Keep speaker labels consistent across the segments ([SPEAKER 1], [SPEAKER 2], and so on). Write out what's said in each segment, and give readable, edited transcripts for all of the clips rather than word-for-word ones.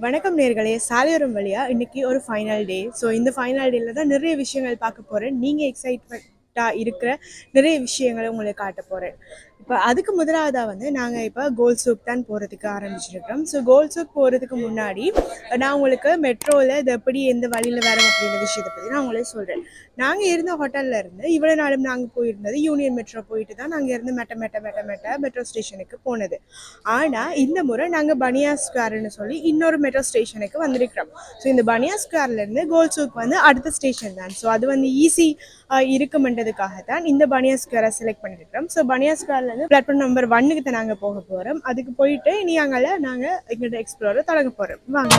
[SPEAKER 1] வணக்கம் நேர்களே, சாலையோரம் வழியா இன்னைக்கு ஒரு ஃபைனல் டே. ஸோ இந்த ஃபைனல் டேல தான் நிறைய விஷயங்கள் பார்க்க போறேன். நீங்க எக்ஸைட்மெண்ட்டா இருக்கிற நிறைய விஷயங்களை உங்களுக்கு காட்ட போறேன். இப்போ அதுக்கு முதலாவதா வந்து நாங்கள் இப்போ கோல் சூக் தான் போகிறதுக்கு ஆரம்பிச்சிருக்கிறோம். ஸோ கோல் சூக் போகிறதுக்கு முன்னாடி நான் உங்களுக்கு மெட்ரோவில் இது எப்படி எந்த வழியில் வரோம் அப்படின்ற விஷயத்தை பற்றி நான் உங்களுக்கு சொல்கிறேன். நாங்கள் இருந்த ஹோட்டலில் இருந்து இவ்வளோ நாளும் நாங்கள் போயிருந்தது யூனியன் மெட்ரோ போயிட்டு தான் நாங்கள் இருந்து மெட்ட மெட்ரோ ஸ்டேஷனுக்கு போனது. ஆனால் இந்த முறை நாங்கள் பனியா ஸ்கொயர்னு சொல்லி இன்னொரு மெட்ரோ ஸ்டேஷனுக்கு வந்திருக்கிறோம். ஸோ இந்த பனியா ஸ்கொயர்லேருந்து கோல் சூக் வந்து அடுத்த ஸ்டேஷன் தான். ஸோ அது வந்து ஈஸி இருக்குமென்றதுக்காக தான் இந்த பனியா ஸ்கொயரை செலக்ட் பண்ணியிருக்கிறோம். ஸோ பனியா ஸ்கொயர்லேருந்து பிளாட்ஃபார்ம் நம்பர் 1க்கு தான் நாங்கள் போக போகிறோம். அதுக்கு போயிட்டு இனி அங்கே நாங்கள் எங்களோட எக்ஸ்ப்ளோரை தொடங்க போகிறோம். வாங்க.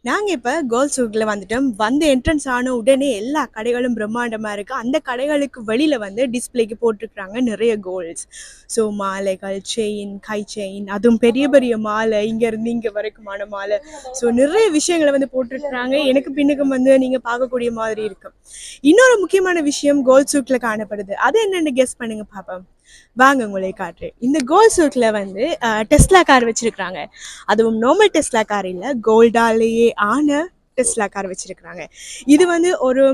[SPEAKER 1] நாங்கள் இப்போ கோல் சூக்கில் வந்துட்டோம். வந்து என்ட்ரன்ஸ் ஆன உடனே எல்லா கடைகளும் பிரம்மாண்டமாக இருக்குது. அந்த கடைகளுக்கு வெளியில் வந்து டிஸ்பிளேக்கு போட்டிருக்கிறாங்க நிறைய கோல்ஸ். ஸோ மாலைகள், செயின், கை செயின், அதுவும் பெரிய பெரிய மாலை, இங்கேருந்து இங்கே வரைக்குமான மாலை. ஸோ நிறைய விஷயங்களை வந்து போட்டிருக்கிறாங்க. எனக்கு பின்னுக்கும் வந்து நீங்கள் பார்க்கக்கூடிய மாதிரி இருக்கும். இன்னொரு முக்கியமான விஷயம் கோல் சூக்கில் காணப்படுது. அது என்னென்னு கெஸ் பண்ணுங்க பாப்போம். வாங்க உங்களை காட்டுறேன். இந்த கோல் சூக்கில் வந்து டெஸ்லா கார் வச்சிருக்கிறாங்க. அதுவும் நார்மல் டெஸ்லா கார் இல்லை, கோல்டாலேயே ஆன டெஸ்லா கார் வச்சிருக்கிறாங்க. இது வந்து ஒரு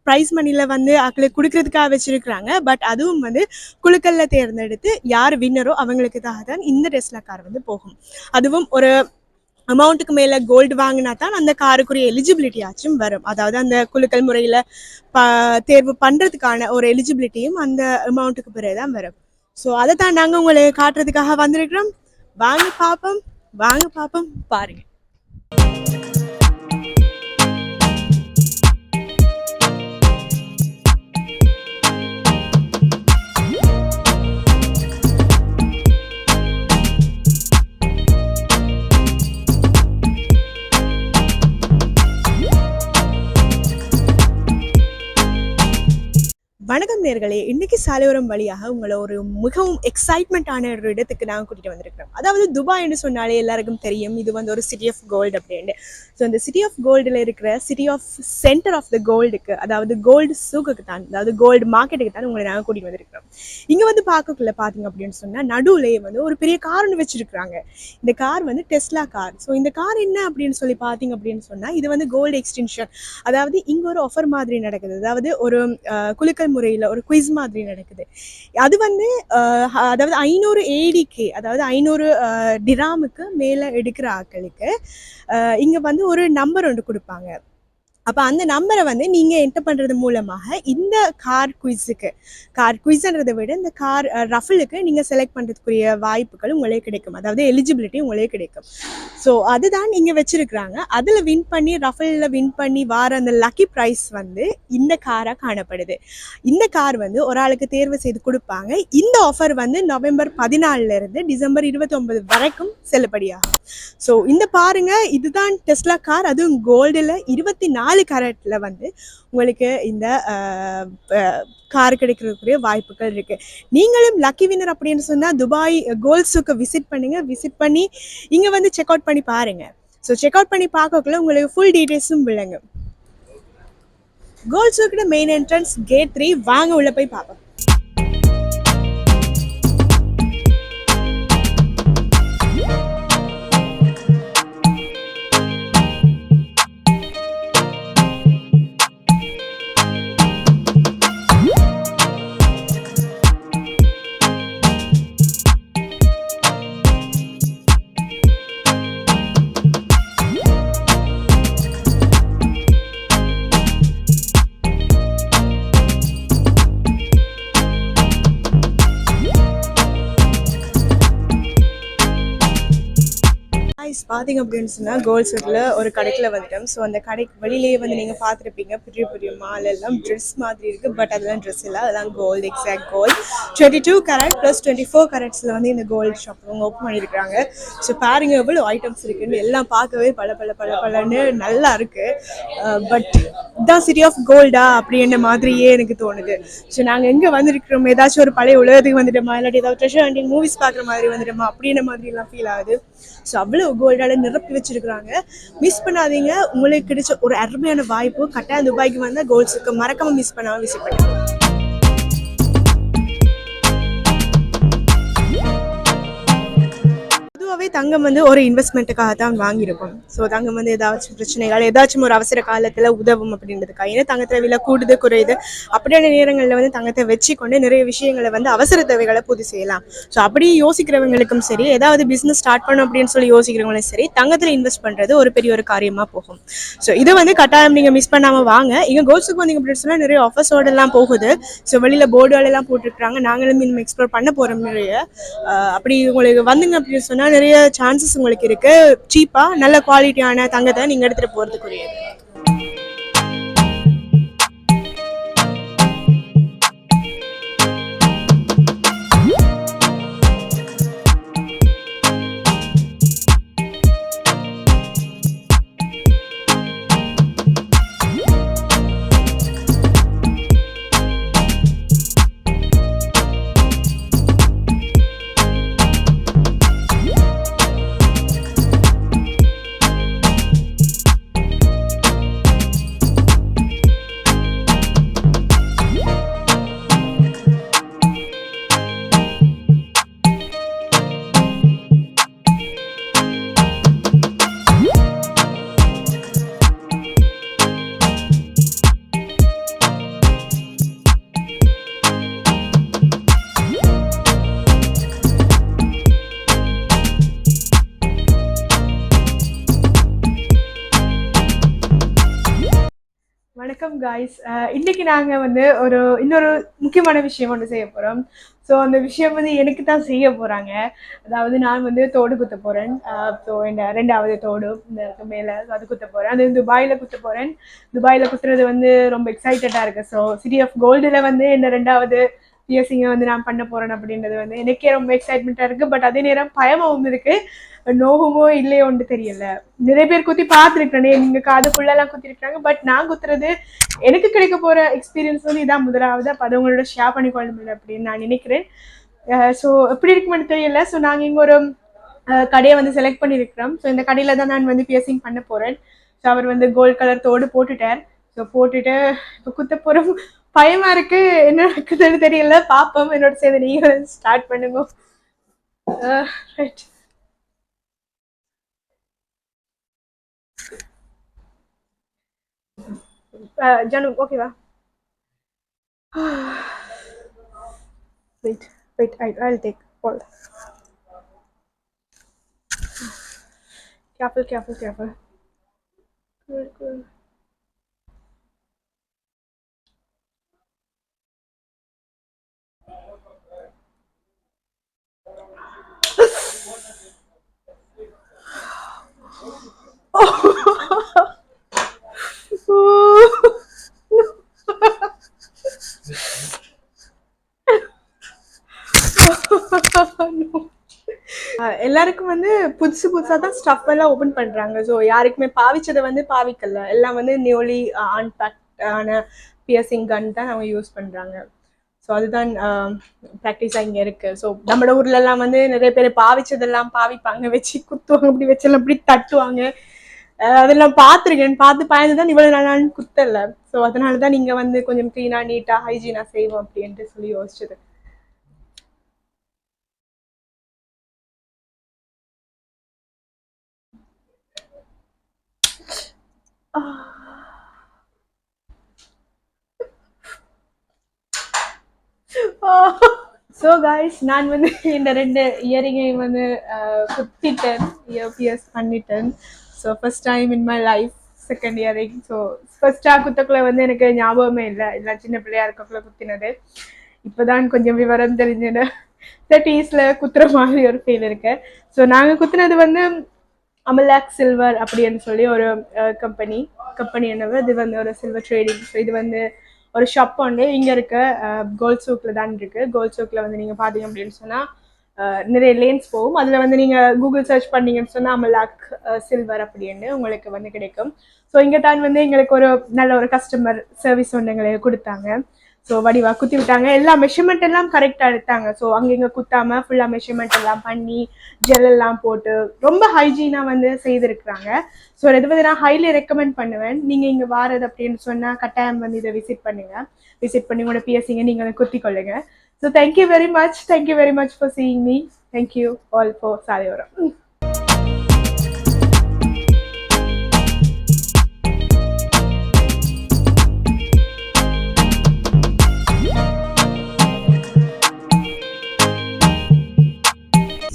[SPEAKER 1] ப்ரைஸ் மணியில் வந்து அவங்களுக்கு கொடுக்கறதுக்காக வச்சிருக்கிறாங்க. பட் அதுவும் வந்து குழுக்களில் தேர்ந்தெடுத்து யார் வின்னரோ அவங்களுக்காக தான் இந்த டெஸ்லா கார் வந்து போகும். அதுவும் ஒரு அமௌண்ட்டுக்கு மேலே கோல்டு வாங்கினா தான் அந்த காருக்குரிய எலிஜிபிலிட்டி ஆச்சும் வரும். அதாவது அந்த குழுக்கள் முறையில் தேர்வு பண்ணுறதுக்கான ஒரு எலிஜிபிலிட்டியும் அந்த அமௌண்ட்டுக்கு பிறகு தான் வரும். ஸோ அதை தான் நாங்கள் உங்களை காட்டுறதுக்காக வந்திருக்கிறோம். வாங்க பார்ப்போம் பாருங்கள். வணக்கம் நேர்களே, இன்னைக்கு சாலையோரம் வழியாக உங்களை ஒரு மிகவும் எக்ஸைட்மெண்ட்டான ஒரு இடத்துக்கு நாங்கள் கூட்டிகிட்டு வந்திருக்கிறோம். அதாவது துபாய்னு சொன்னாலே எல்லாருக்கும் தெரியும், இது வந்து ஒரு சிட்டி ஆஃப் கோல்டு அப்படின்னு. ஸோ இந்த சிட்டி ஆஃப் கோல்டில் இருக்கிற city of centre of the கோல்டுக்கு, அதாவது கோல்டு சூக்குக்கு தான், அதாவது கோல்டு மார்க்கெட்டுக்கு தான் உங்களை நாங்கள் கூட்டிகிட்டு வந்திருக்கிறோம். இங்கே வந்து பார்க்கக்குள்ள பார்த்தீங்க அப்படின்னு சொன்னால் நடுவுலேயே வந்து ஒரு பெரிய கார்னு வச்சுருக்குறாங்க. இந்த கார் வந்து டெஸ்லா கார். ஸோ இந்த கார் என்ன அப்படின்னு சொல்லி பார்த்தீங்க அப்படின்னு சொன்னால் இது வந்து கோல்டு எக்ஸ்டென்ஷன். அதாவது இங்கே ஒரு ஆஃபர் மாதிரி நடக்குது. அதாவது ஒரு குலுக்கல் முறையில் ஒரு குவிஸ் மாதிரி நடக்குது. அது வந்து அதாவது 500 ADK, அதாவது 500 டிராமுக்கு மேலே எடுக்கிற ஆட்களுக்கு இங்கே வந்து ஒரு நம்பர் ஒன்று கொடுப்பாங்க. அப்போ அந்த நம்பரை வந்து நீங்கள் என்டர் பண்ணுறது மூலமாக இந்த கார் குவிஸ்ன்றதை விட இந்த கார் ரஃபலுக்கு நீங்கள் செலக்ட் பண்ணுறதுக்குரிய வாய்ப்புகள் உங்களுக்கு கிடைக்கும். அதாவது எலிஜிபிலிட்டி உங்களுக்கு கிடைக்கும். ஸோ அதுதான் இங்கே வச்சுருக்குறாங்க. அதில் வின் பண்ணி ரஃபலில் வின் பண்ணி வார அந்த லக்கி ப்ரைஸ் வந்து இந்த காராக காணப்படுது. இந்த கார் வந்து ஒரு ஆளுக்கு தேர்வு செய்து கொடுப்பாங்க. இந்த ஆஃபர் வந்து நவம்பர் 14 டிசம்பர் 29 வரைக்கும் செல்லுபடியாகும். ஸோ இந்த பாருங்க, இதுதான் டெஸ்லா கார். அதுவும் கோல்டில் 24 கேரட்ல வந்து உங்களுக்கு இந்த கார் கிடைக்கிறதுக்குரிய வாய்ப்புகள் இருக்கு. நீங்களும் லக்கி வின்னர் அப்படின்னு சொன்னா துபாய் கோல்ட் சூக்கை விசிட் பண்ணி இங்க வந்து செக் அவுட் பண்ணி பாருங்க. ஸோ செக் அவுட் பண்ணி பார்க்கக்குள்ள உங்களுக்கு ஃபுல் டீடைல்ஸும் விளங்கும். கோல்ட் சூக்கோட மெயின் என்ட்ரன்ஸ் கேட் 3. வாங்க உள்ள போய் பார்ப்போம். காய்ஸ் பார்த்தீங்க அப்படின்னு சொன்னால் கோல்ஸ்வெட்டில் ஒரு கடைக்கில் வந்துட்டோம். ஸோ அந்த கடைக்கு வெளியிலேயே வந்து நீங்கள் பார்த்துருப்பீங்க பெரிய பெரிய மால் எல்லாம் ட்ரெஸ் மாதிரி இருக்குது. பட் அதெல்லாம் ட்ரெஸ் இல்லை, அதெல்லாம் gold, exact gold 22 carat plus 24 கேரட்ஸில் வந்து இந்த கோல்டு ஷாப் அவங்க ஓப்பன் பண்ணியிருக்காங்க. ஸோ பாருங்க எவ்வளோ ஐட்டம்ஸ் இருக்குன்னு, எல்லாம் பார்க்கவே பல பல பல பலன்னு நல்லா இருக்குது. பட் இதுதான் சிட்டி ஆஃப் கோல்டா அப்படின்ற மாதிரியே எனக்கு தோணுது. ஸோ நாங்கள் எங்கே வந்திருக்கிறோம், ஏதாச்சும் ஒரு பழைய உலகத்துக்கு வந்துட்டோமா, இல்லாட்டி ஏதாவது ட்ரெஷர் ஹண்டிங் மூவிஸ் பார்க்குற மாதிரி வந்துட்டோமா அப்படின்ற மாதிரிலாம் ஃபீல் ஆகுது. ஸோ அவ்வளோ கோல்டால நிரப்பி வச்சிருக்கிறாங்க. மிஸ் பண்ணாதீங்க, உங்களுக்கு கிடைச்ச ஒரு அருமையான வாய்ப்பு. கட்டாயம் துபாய்க்கு வந்தால் கோல்ட்ஸுக்கு மறக்காம மிஸ் பண்ணாமல் விசிட் பண்ணுங்க. பொதுவாகவே தங்கம் வந்து ஒரு இன்வெஸ்ட்மெண்ட்டுக்காக தான் வாங்கியிருக்கோம். ஸோ தங்கம் வந்து ஏதாச்சும் பிரச்சனைகள், ஏதாச்சும் ஒரு அவசர காலத்தில் உதவும் அப்படின்றதுக்காக. ஏன்னா தங்கத்தில் விலை கூடுது குறையுது அப்படியான நேரங்களில் வந்து தங்கத்தை வச்சுக்கொண்டு நிறைய விஷயங்களை வந்து அவசர தேவைகளை பூர்த்தி செய்யலாம். ஸோ அப்படி யோசிக்கிறவங்களுக்கும் சரி, ஏதாவது பிஸ்னஸ் ஸ்டார்ட் பண்ணணும் அப்படின்னு சொல்லி யோசிக்கிறவங்களும் சரி, தங்கத்தில் இன்வெஸ்ட் பண்ணுறது ஒரு பெரிய ஒரு காரியமாக போகும். ஸோ இது வந்து கட்டாயம் நீங்கள் மிஸ் பண்ணாமல் வாங்க. இங்கே கோல்ட்ஸுக்கு வந்தீங்க அப்படின்னு சொன்னால் நிறைய ஆஃபர்ஸோடலாம் போகுது. ஸோ வெளியில் போர்டுகளெல்லாம் போட்டுருக்காங்க. நாங்களும் இன்னும் எக்ஸ்ப்ளோர் பண்ண போகிறோம் நிறைய. அப்படி உங்களுக்கு வந்துங்க அப்படின்னு சொன்னால் நிறைய சான்சஸ் உங்களுக்கு இருக்கு. சீப்பா நல்ல குவாலிட்டியான தங்கத்தை நீங்க எடுத்துட்டு போறதுக்குரியது. வணக்கம் காய்ஸ். இன்னைக்கு நாங்கள் வந்து இன்னொரு முக்கியமான விஷயம் ஒன்று செய்ய போகிறோம். ஸோ அந்த விஷயம் வந்து எனக்கு தான் செய்ய போகிறாங்க. அதாவது நான் வந்து தோடு குத்த போகிறேன். ஸோ இந்த 2வது தோடு இந்த மேலே அது குத்த போகிறேன். அது துபாயில் குத்த போகிறேன். துபாயில் குத்துறது வந்து ரொம்ப எக்ஸைட்டடாக இருக்குது. ஸோ சிட்டி ஆஃப் கோல்டில் வந்து இந்த 2வது பிஎஸ்சிங்க வந்து நான் பண்ண போகிறேன் அப்படின்றது வந்து எனக்கே ரொம்ப எக்ஸைட்மெண்ட்டாக இருக்குது. பட் அதே நேரம் பயமாகவும் இருக்குது. நோகுமோ இல்லையோ ஒன்று தெரியல. நிறைய பேர் குத்தி பார்த்துருக்கேனே, நீங்கள் காதுக்குள்ளெல்லாம் குத்திருக்காங்க. பட் நான் குத்துறது எனக்கு கிடைக்க போகிற எக்ஸ்பீரியன்ஸ் வந்து இதான் முதலாவது. அப்போ அதை உங்களோட ஷேர் பண்ணிக்கொள்ள முடியல அப்படின்னு நான் நினைக்கிறேன். ஸோ எப்படி இருக்குமென்னு தெரியல. ஸோ நாங்கள் இங்கே ஒரு கடையை வந்து செலக்ட் பண்ணியிருக்கிறோம். ஸோ இந்த கடையில் தான் நான் வந்து பியர்சிங் பண்ண போகிறேன். ஸோ அவர் வந்து கோல்ட் கலர் தோடு போட்டுட்டார். ஸோ போட்டுட்டு இப்போ குத்த போகிறோம். பயமாக இருக்குது, என்ன நடக்குதுன்னு தெரியல. பார்ப்போம். என்னோட சேர்ந்து நீங்கள் ஸ்டார்ட் பண்ணுங்க. Right. Janu, okay va? Wait, I'll take hold. Careful. Good. எல்லாருக்கும் வந்து புதுசா தான் ஸ்டஃப் எல்லாம் ஓபன் பண்றாங்க. ஸோ யாருக்குமே பாவிச்சதை வந்து பாவிக்கல. எல்லாம் வந்து நியூலி அன்பேக்ட் ஆன பியர்சிங் கன் தான் அவங்க யூஸ் பண்றாங்க. ஸோ அதுதான் ப்ராக்டிஸாக இங்கே இருக்குது. ஸோ நம்ம ஊர்லலாம் வந்து நிறைய பேர் பாவிச்சதெல்லாம் பாவிப்பாங்க, வச்சு குத்துவாங்க, இப்படி வச்செல்லாம் இப்படி தட்டுவாங்க. அதெல்லாம் பார்த்துருக்கேன். பார்த்து பயந்து தான் இவ்வளோ நாளான்னு குத்தலை. ஸோ அதனால தான் நீங்கள் வந்து கொஞ்சம் க்ளீனாக நீட்டாக ஹைஜீனாக செய்வோம் அப்படின்ட்டு சொல்லி யோசிச்சது. ஸோ காய்ஸ், நான் வந்து இந்த 2 இயரிங்கையும் வந்து குத்திட்டேன், இயர்பிஎஸ் பண்ணிட்டேன். So first time in my life second earring. So ஃபர்ஸ்ட்டாக குத்தக்குள்ள வந்து எனக்கு ஞாபகமே இல்லை. எல்லாம் சின்ன பிள்ளையா இருக்கக்குள்ள குத்தினது. இப்போதான் கொஞ்சம் விவரம் தெரிஞ்சுன்னு 30s குத்துற மாதிரி ஒரு ஃபீல் இருக்கு. ஸோ நாங்கள் குத்துனது வந்து அமலாக் சில்வர் அப்படின்னு சொல்லி ஒரு கம்பெனி என்னவோ இது வந்து ஒரு சில்வர் ட்ரேடிங். ஸோ இது வந்து ஒரு ஷாப் வந்து இங்கே இருக்க கோல்ட் சூக்கில் தான் இருக்குது. கோல்ட் சூக்கில் வந்து நீங்கள் பார்த்தீங்க அப்படின்னு சொன்னால் நிறைய லேன்ஸ் போகும். அதில் வந்து நீங்கள் கூகுள் சர்ச் பண்ணீங்கன்னு சொன்னால் அமலாக் சில்வர் அப்படின்னு உங்களுக்கு வந்து கிடைக்கும். ஸோ இங்கே தான் வந்து எங்களுக்கு ஒரு நல்ல ஒரு கஸ்டமர் சர்வீஸ் ஒன்று எங்களுக்கு கொடுத்தாங்க. ஸோ வடிவா குத்தி விட்டாங்க, எல்லா மெஷர்மெண்ட் எல்லாம் கரெக்டாக எடுத்தாங்க. ஸோ அங்கங்கே குத்தாமல் ஃபுல்லாக மெஷர்மெண்ட் எல்லாம் பண்ணி ஜெல் எல்லாம் போட்டு ரொம்ப ஹைஜீனாக வந்து செய்திருக்கிறாங்க. ஸோ இது வந்து நான் ஹைலி ரெக்கமெண்ட் பண்ணுவேன். நீங்கள் இங்கே வாரது அப்படின்னு சொன்னால் கட்டாயம் வந்து இதை விசிட் பண்ணி உங்களோட பிஎஸ்சிங்க நீங்கள் குத்தி கொள்ளுங்க. So thank you very much for seeing me. Thank you all for சாலையோரம்.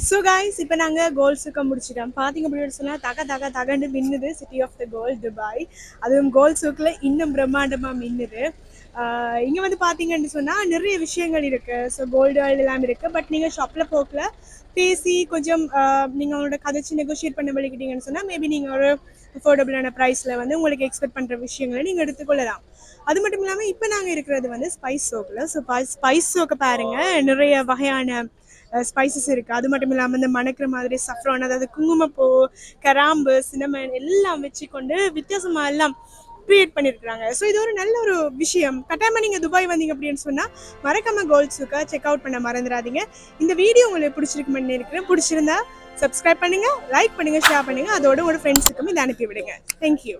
[SPEAKER 1] ஸோ கைஸ், இப்போ நாங்கள் கோல்ட் சூக்கை முடிச்சிட்டோம். பார்த்தீங்க அப்படின்னு சொன்னால் தகண்டு மின்னுது city of the gold Dubai. அதுவும் கோல்ட் சூக்கில் இன்னும் பிரம்மாண்டமாக மின்னுது. இங்கே வந்து பார்த்தீங்கன்னு சொன்னால் நிறைய விஷயங்கள் இருக்குது. ஸோ கோல்டு எல்லாம் இருக்குது. பட் நீங்கள் ஷாப்பில் போக்கில் பேசி கொஞ்சம் நீங்கள் அவங்களோட கதைச்சி நெகோஷியேட் பண்ண வலிக்கிட்டீங்கன்னு சொன்னால் மேபி நீங்கள் ஒரு அஃபோர்டபுளான ப்ரைஸில் வந்து உங்களுக்கு எக்ஸ்பெக்ட் பண்ணுற விஷயங்களை நீங்கள் எடுத்துக்கொள்ளலாம். அது மட்டும் இல்லாமல் இப்போ நாங்கள் இருக்கிறது வந்து ஸ்பைஸ் சோக்கில். ஸோ ஸ்பைஸ் சோக்கை பாருங்கள், நிறைய வகையான ஸ்பைசஸ் இருக்குது. அது மட்டும் இல்லாமல் இந்த மணக்கிற மாதிரி சஃப்ரான், அதாவது குங்குமப்பூ, கராம்பு, சினமன் எல்லாம் வச்சு கொண்டு வித்தியாசமாக எல்லாம் க்ரியேட் பண்ணியிருக்கிறாங்க. ஸோ இது ஒரு நல்ல ஒரு விஷயம். கட்டாயமாக நீங்கள் துபாய் வந்தீங்க அப்படின்னு சொன்னால் மறக்காமல் கோல்ட் சூக்கை செக் அவுட் பண்ண மறந்துடாதீங்க. இந்த வீடியோ உங்களுக்கு பிடிச்சிருக்குன்னு நினைக்கிறேன். பிடிச்சிருந்தா சப்ஸ்கிரைப் பண்ணுங்கள், லைக் பண்ணுங்கள், ஷேர் பண்ணுங்கள். அதோட ஒரு ஃப்ரெண்ட்ஸுக்கும் இதை அனுப்பி விடுங்க. தேங்க்யூ.